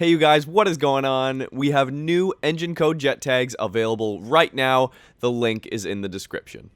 Hey you guys, what is going on? We have new engine code jet tags available right now. The link is in the description.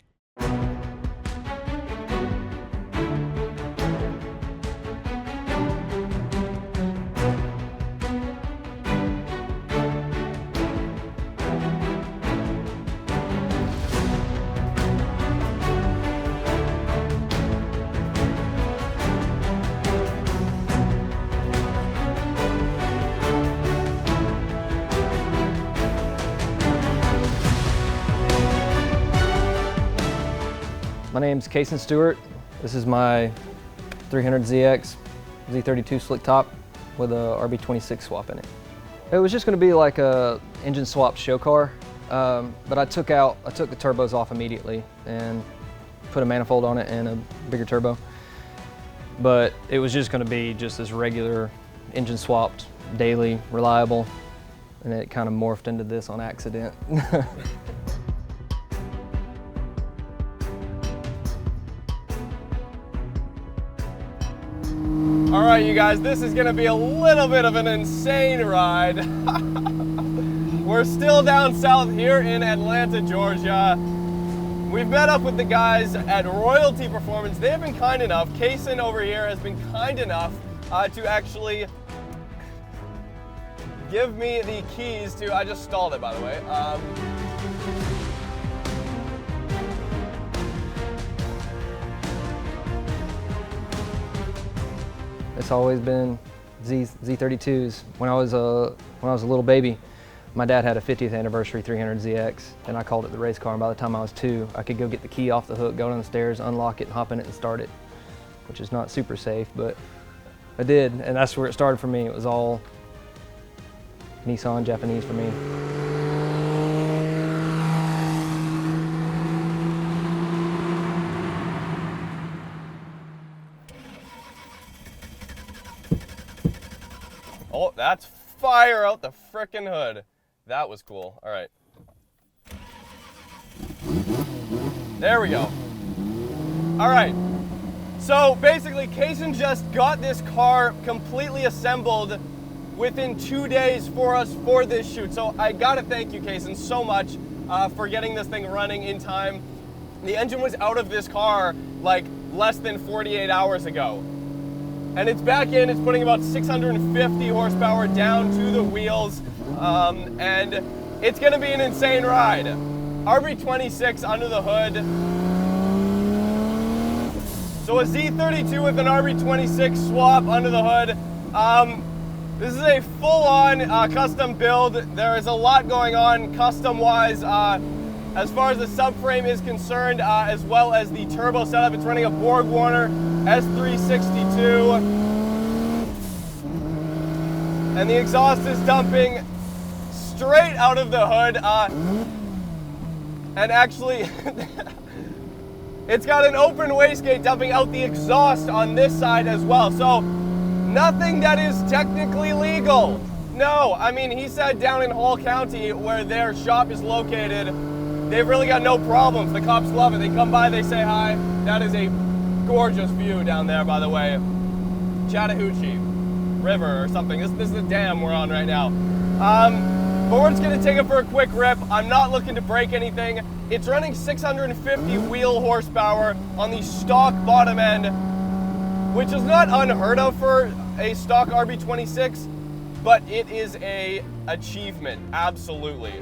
My name's Kason Stewart. This is my 300ZX Z32 slick top with a RB26 swap in it. It was just going to be like a engine swap show car, but I took the turbos off immediately and put a manifold on it and a bigger turbo. But it was just going to be just this regular engine swapped, daily, reliable, and it kind of morphed into this on accident. All right, you guys, this is gonna be a little bit of an insane ride. We're still down south here in Atlanta, Georgia. We've met up with the guys at Royalty Performance. They've been kind enough, Kason over here has been kind enough to actually give me the keys to, I just stalled it by the way. It's always been Z32s. When I was a little baby, my dad had a 50th anniversary 300ZX, and I called it the race car. And by the time I was 2, I could go get the key off the hook, go down the stairs, unlock it, and hop in it and start it, which is not super safe, but I did, and that's where it started for me. It was all Nissan Japanese for me. Oh, that's fire out the frickin' hood. That was cool. All right. There we go. All right. So basically, Kason just got this car completely assembled within 2 days for us for this shoot. So I gotta thank you, Kason, so much for getting this thing running in time. The engine was out of this car like less than 48 hours ago. And it's back in, it's putting about 650 horsepower down to the wheels, and it's gonna be an insane ride. RB26 under the hood. So a Z32 with an RB26 swap under the hood. This is a full-on custom build. There is a lot going on custom-wise as far as the subframe is concerned, as well as the turbo setup. It's running a Borg Warner S362. And the exhaust is dumping straight out of the hood. And actually, it's got an open wastegate dumping out the exhaust on this side as well. So nothing that is technically legal. No, I mean, he said down in Hall County where their shop is located, they've really got no problems. The cops love it. They come by, they say hi. That is a gorgeous view down there, by the way. Chattahoochee River or something. This is the dam we're on right now. But we're just gonna take it for a quick rip. I'm not looking to break anything. It's running 650 wheel horsepower on the stock bottom end, which is not unheard of for a stock RB26, but it is a achievement, absolutely.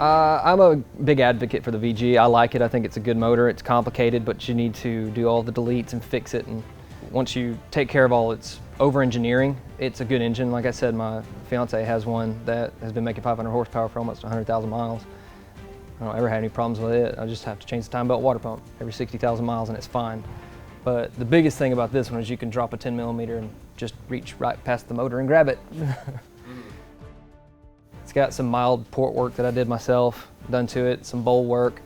I'm a big advocate for the VG. I like it. I think it's a good motor. It's complicated, but you need to do all the deletes and fix it. And once you take care of all its over-engineering, it's a good engine. Like I said, my fiance has one that has been making 500 horsepower for almost 100,000 miles. I don't ever have any problems with it. I just have to change the time belt water pump every 60,000 miles and it's fine. But the biggest thing about this one is you can drop a 10 millimeter and just reach right past the motor and grab it. It's got some mild port work that I did myself, done to it, some bowl work.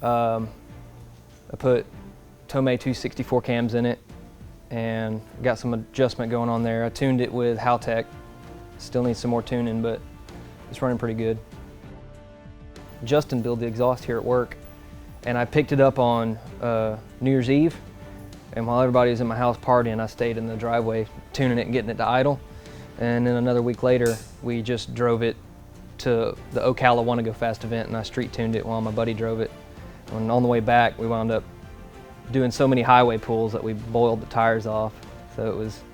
I put Tomei 264 cams in it and got some adjustment going on there. I tuned it with Haltech Still needs some more tuning, but it's running pretty good. Justin built the exhaust here at work, and I picked it up on New Year's Eve. And while everybody was in my house partying, I stayed in the driveway tuning it and getting it to idle. And then another week later, we just drove it to the Ocala Wanna Go Fast event, and I street tuned it while my buddy drove it. And on the way back, we wound up doing so many highway pulls that we boiled the tires off. So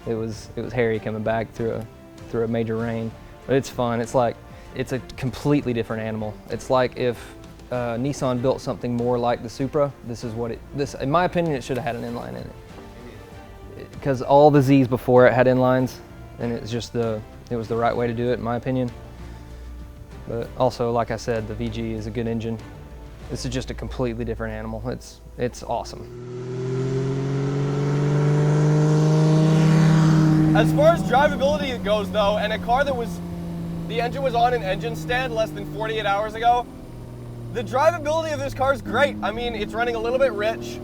it was hairy coming back through a major rain. But it's fun. It's a completely different animal. It's like if Nissan built something more like the Supra. This, in my opinion, it should have had an inline in it. Because all the Zs before it had inlines, and it was the right way to do it, in my opinion. But also, like I said, the VG is a good engine. This is just a completely different animal. It's awesome. As far as drivability goes though, and a car that the engine was on an engine stand less than 48 hours ago, the drivability of this car is great. I mean, it's running a little bit rich.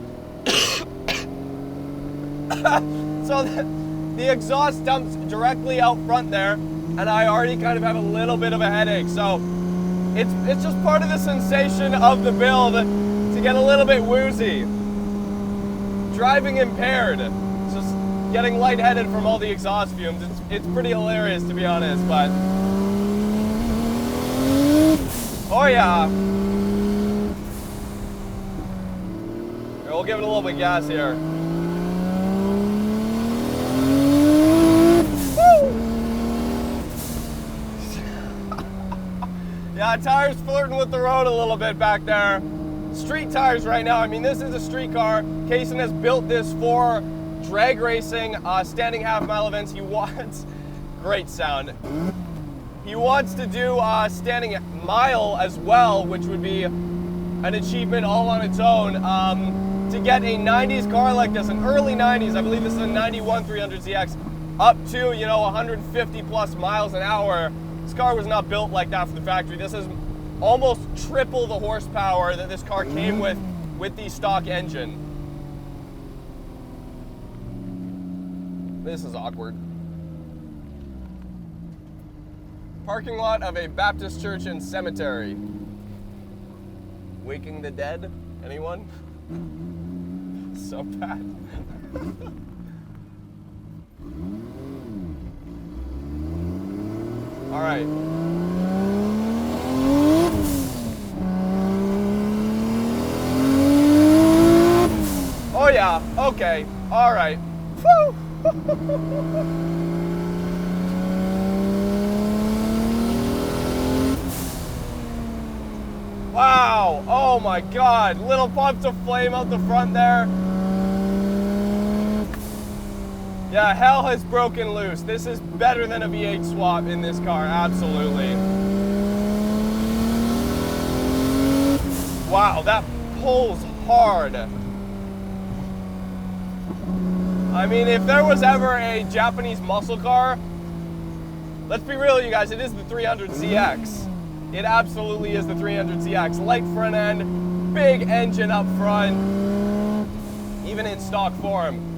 So the exhaust dumps directly out front there, and I already kind of have a little bit of a headache. So it's just part of the sensation of the build to get a little bit woozy. Driving impaired, just getting lightheaded from all the exhaust fumes. It's pretty hilarious, to be honest, but oh yeah. Here, we'll give it a little bit of gas here. Yeah, tires flirting with the road a little bit back there. Street tires right now. I mean, this is a street car. Kaysen has built this for drag racing, standing half-mile events. He wants, great sound. He wants to do standing mile as well, which would be an achievement all on its own. To get a 90s car like this, an early 90s, I believe this is a 91 300ZX, up to, 150 plus miles an hour. This car was not built like that for the factory. This is almost triple the horsepower that this car came with the stock engine. This is awkward. Parking lot of a Baptist church and cemetery. Waking the dead? Anyone? So bad. All right. Oh yeah, okay, all right. Woo! Wow, oh my God, little puffs of flame out the front there. Yeah, hell has broken loose. This is better than a V8 swap in this car, absolutely. Wow, that pulls hard. I mean, if there was ever a Japanese muscle car, let's be real, you guys, it is the 300ZX. It absolutely is the 300ZX. Light front end, big engine up front, even in stock form.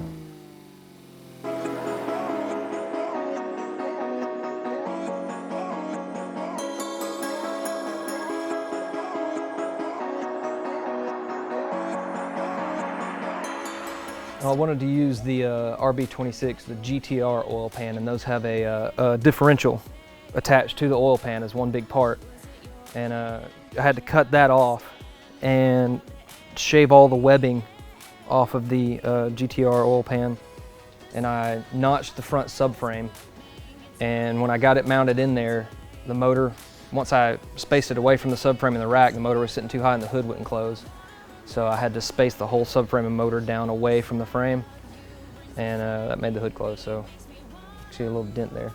I wanted to use the RB26, the GTR oil pan, and those have a differential attached to the oil pan as one big part. And I had to cut that off and shave all the webbing off of the GTR oil pan. And I notched the front subframe. And when I got it mounted in there, the motor, once I spaced it away from the subframe and the rack, the motor was sitting too high and the hood wouldn't close. So I had to space the whole subframe and motor down away from the frame, and that made the hood close. So see a little dent there.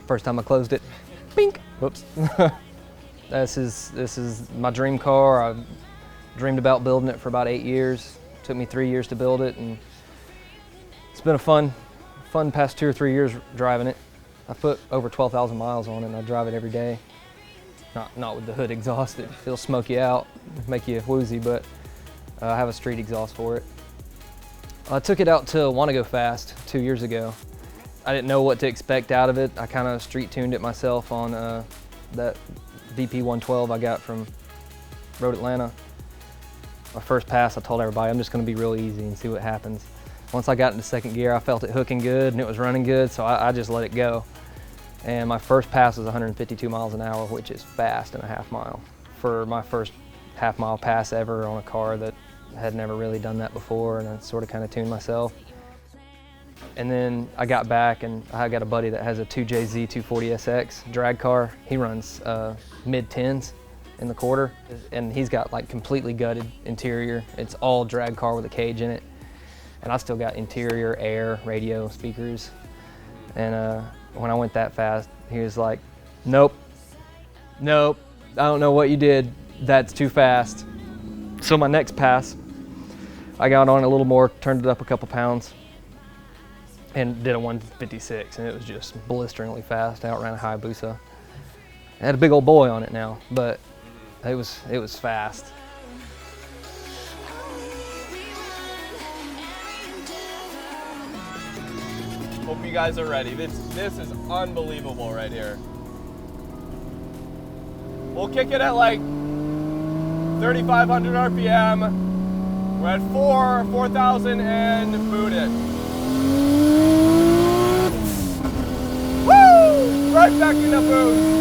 First time I closed it, bink, whoops. This is my dream car. I've dreamed about building it for about 8 years. It took me 3 years to build it, and it's been a fun past 2 or 3 years driving it. I put over 12,000 miles on it, and I drive it every day. Not with the hood exhaust. It feels smoky out, make you woozy, but I have a street exhaust for it. I took it out to Wanna Go Fast 2 years ago. I didn't know what to expect out of it. I kind of street tuned it myself on that VP112 I got from Road Atlanta. My first pass, I told everybody I'm just going to be real easy and see what happens. Once I got into second gear, I felt it hooking good and it was running good, so I just let it go. And my first pass was 152 miles an hour, which is fast in a half mile. For my first half-mile pass ever on a car that had never really done that before, and I sort of kind of tuned myself. And then I got back and I got a buddy that has a 2JZ 240SX drag car. He runs mid-10s in the quarter, and he's got like completely gutted interior. It's all drag car with a cage in it. And I still got interior, air, radio, speakers. And when I went that fast, he was like, nope, nope, I don't know what you did. That's too fast. So my next pass, I got on a little more, turned it up a couple pounds, and did a 156, and it was just blisteringly fast. I outran a Hayabusa. It had a big old boy on it now, but it was fast. Hope you guys are ready. This is unbelievable right here. We'll kick it at like 3,500 RPM. We're at 4,000 and boot it. Woo! Right back in the boost.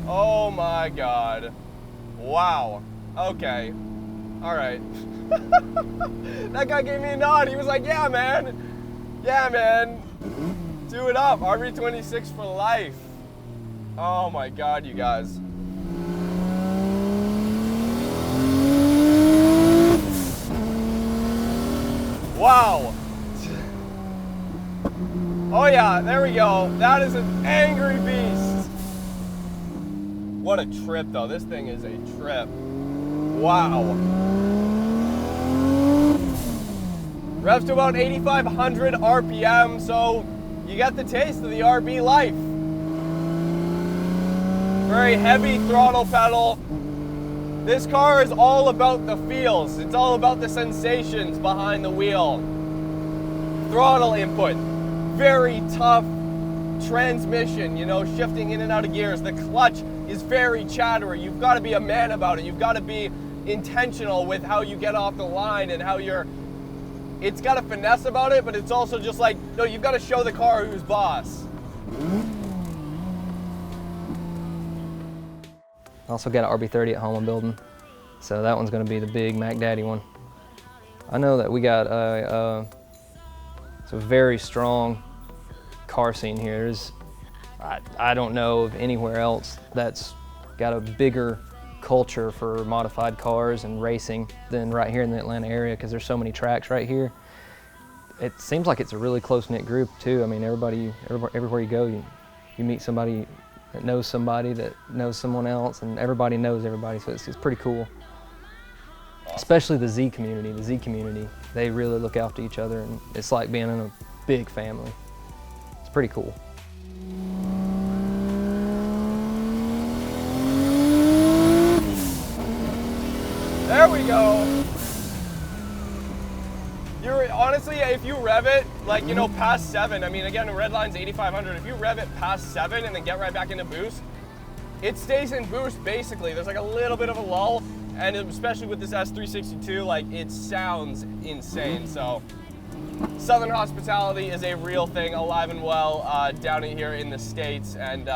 Oh my God. Wow. Okay. All right. That guy gave me a nod. He was like, yeah, man. Yeah, man. Do it up. RB26 for life. Oh my God, you guys. Wow. Oh yeah, there we go. That is an angry beast. What a trip though. This thing is a trip. Wow. Revs to about 8,500 RPM, so you got the taste of the RB life. Very heavy throttle pedal. This car is all about the feels. It's all about the sensations behind the wheel. Throttle input, very tough transmission, you know, shifting in and out of gears. The clutch is very chattery. You've got to be a man about it. You've got to be intentional with how you get off the line and how you're, it's got a finesse about it, but it's also just like, no, you've got to show the car who's boss. I also got an RB30 at home I'm building, so that one's going to be the big Mac Daddy one. I know that we got it's a very strong car scene here. I don't know of anywhere else that's got a bigger culture for modified cars and racing than right here in the Atlanta area, because there's so many tracks right here. It seems like it's a really close-knit group too. I mean, everywhere you go, you meet somebody that knows someone else, and everybody knows everybody, so it's pretty cool. Awesome. Especially the Z community, they really look after each other, and it's like being in a big family. It's pretty cool. There we go. Honestly, if you rev it, like, you know, past 7, I mean, again, the red line's 8,500. If you rev it past 7 and then get right back into boost, it stays in boost, basically. There's like a little bit of a lull, and especially with this S362, like, it sounds insane. So, Southern hospitality is a real thing, alive and well, down here in the States, and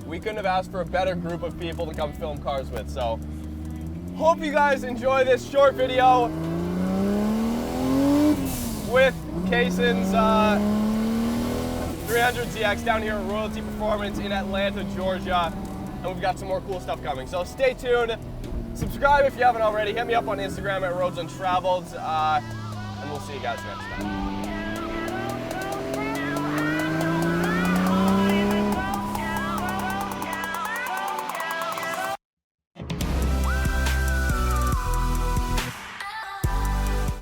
we couldn't have asked for a better group of people to come film cars with. So, hope you guys enjoy this short video with Kaysen's 300ZX down here at Royalty Performance in Atlanta, Georgia. And we've got some more cool stuff coming. So stay tuned. Subscribe if you haven't already. Hit me up on Instagram at Untraveled. And we'll see you guys next time.